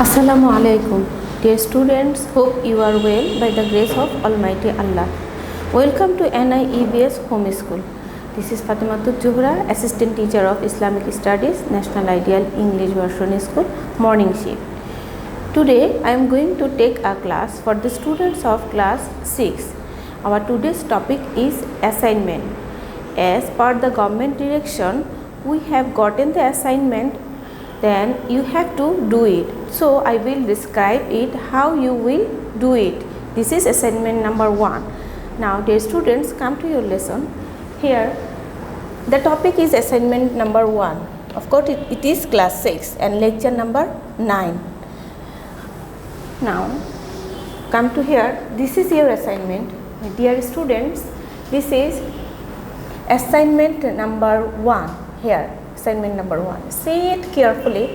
Assalamu alaikum. Dear students, hope you are well by the grace of Almighty Allah. Welcome to NIEBS Home School. This is Fatematuj Johora, Assistant Teacher of Islamic Studies, National Ideal English Version School, morning shift. Today I am going to take a class for the students of class 6. Our today's topic is assignment. As per the government direction, we have gotten the assignment, then you have to do it. So I will describe it how you will do it. This is assignment number 1. Now dear students, come to your lesson. Here the topic is assignment number 1. Of course it is class 6 and lecture number 9. Now come to here. This is your assignment. My dear students, this is assignment number 1. Here assignment number 1. See it carefully.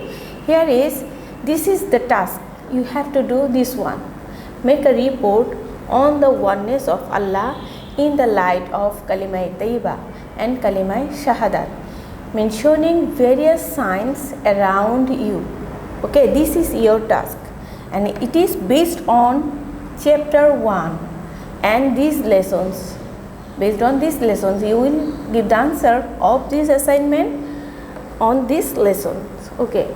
Here is, this is the task. You have to do this one. Make a report on the oneness of Allah in the light of Kalima Tayyiba and Kalima Shahadat, mentioning various signs around you. Okay, this is your task and it is based on chapter 1 and these lessons. Based on these lessons, you will give the answer of this assignment on this lesson. Okay,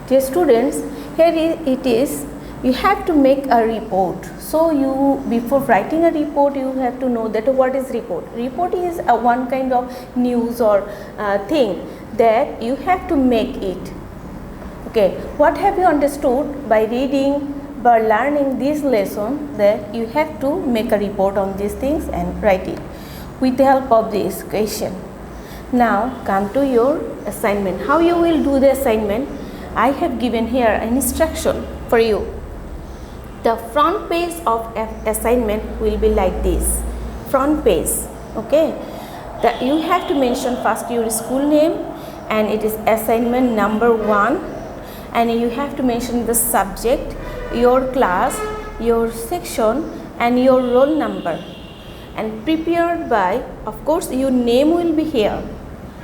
dear students, here it is. You have to make a report. So you, before writing a report, you have to know that what is report. Report is a one kind of news or thing that you have to make it. Okay, what have you understood by reading, by learning this lesson, that you have to make a report on these things and write it with the help of this question. Now come to your assignment. How you will do the assignment? I have given here an instruction for you. The front page of assignment will be like this. Front page. Okay. That you have to mention first your school name and it is assignment number 1, and you have to mention the subject, your class, your section and your roll number, and prepared by, of course your name will be here.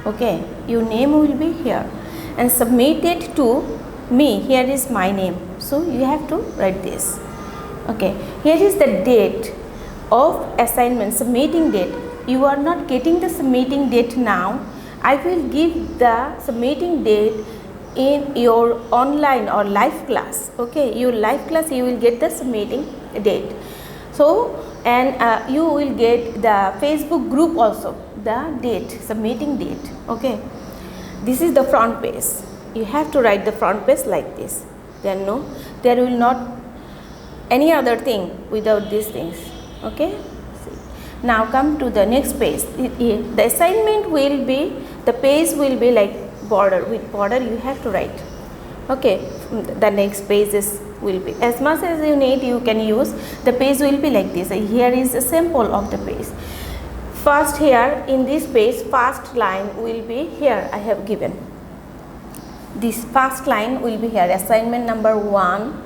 Okay, your name will be here and submitted to me. Here is my name, so you have to write this. Okay, here is the date of assignment, submitting date. You are not getting the submitting date now. I will give the submitting date in your online or live class. Okay, your live class you will get the submitting date. So and you will get the Facebook group also, the date, submitting date. Okay, this is the front page. You have to write the front page like this. Then no, there will not any other thing without these things. Okay, now come to the next page. The assignment will be, the page will be like border. With border you have to write. Okay, the next page will be as much as you need, you can use. The page will be like this. Here is a sample of the page. First here in this page, first line will be here. I have given this first line will be here, assignment number 1,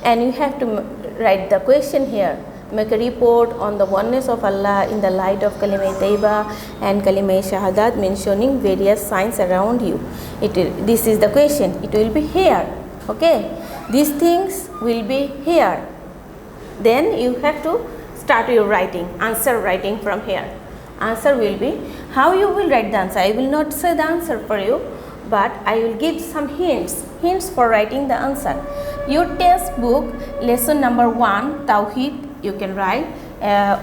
and you have to write the question here. Make a report on the oneness of Allah in the light of Kalima Tayyiba and Kalima Shahadat, mentioning various signs around you. This is the question. It will be here. Okay, these things will be here. Then you have to start your writing, answer writing from here. Answer will be, how you will write the answer. I will not say the answer for you, but I will give some hints for writing the answer. Your textbook, lesson number 1, Tawheed, you can write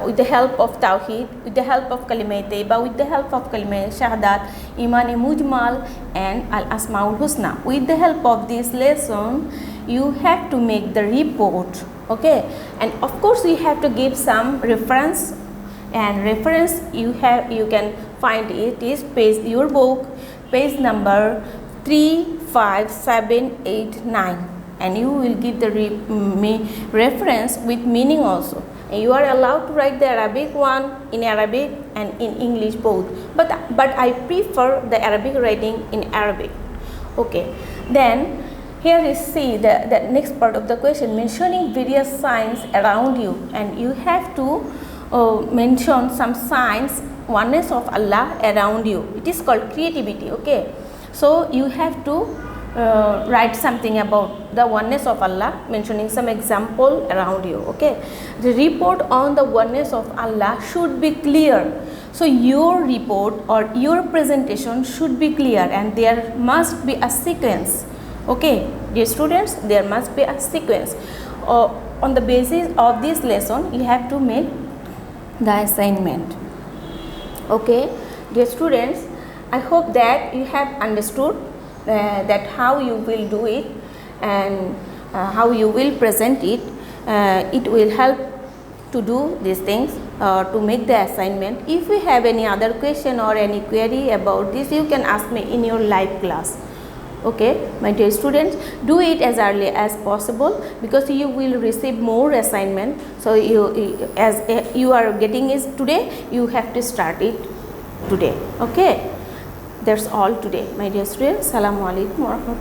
with the help of Tawheed, with the help of Kalima Tayyiba, with the help of Kalima Shahadat, Iman-e Mujmal and Al-Asmaul Husna. With the help of this lesson, you have to make the report. Okay, and of course you have to give some reference, and reference you can find it is page, your book, page number 3, 5, 7, 8, 9, and you will give the reference with meaning also. And you are allowed to write the Arabic one in Arabic and in English both, but I prefer the Arabic writing in Arabic. Okay, then here is, see the next part of the question, mentioning various signs around you, and you have to mention some signs, oneness of Allah around you. It is called creativity. Okay, so you have to write something about the oneness of Allah, mentioning some example around you. Okay, the report on the oneness of Allah should be clear. So your report or your presentation should be clear, and there must be a sequence. Okay, dear students, there must be a sequence. On the basis of this lesson, you have to make the assignment. Okay, dear students, I hope that you have understood that how you will do it and how you will present it. It will help to do these things, to make the assignment. If you have any other question or any query about this, you can ask me in your live class. Okay, my dear students, do it as early as possible, because you will receive more assignment. So as you are getting it today, you have to start it today. Okay, that's all today, my dear students. Assalamu alaikum wa rahmatullahi.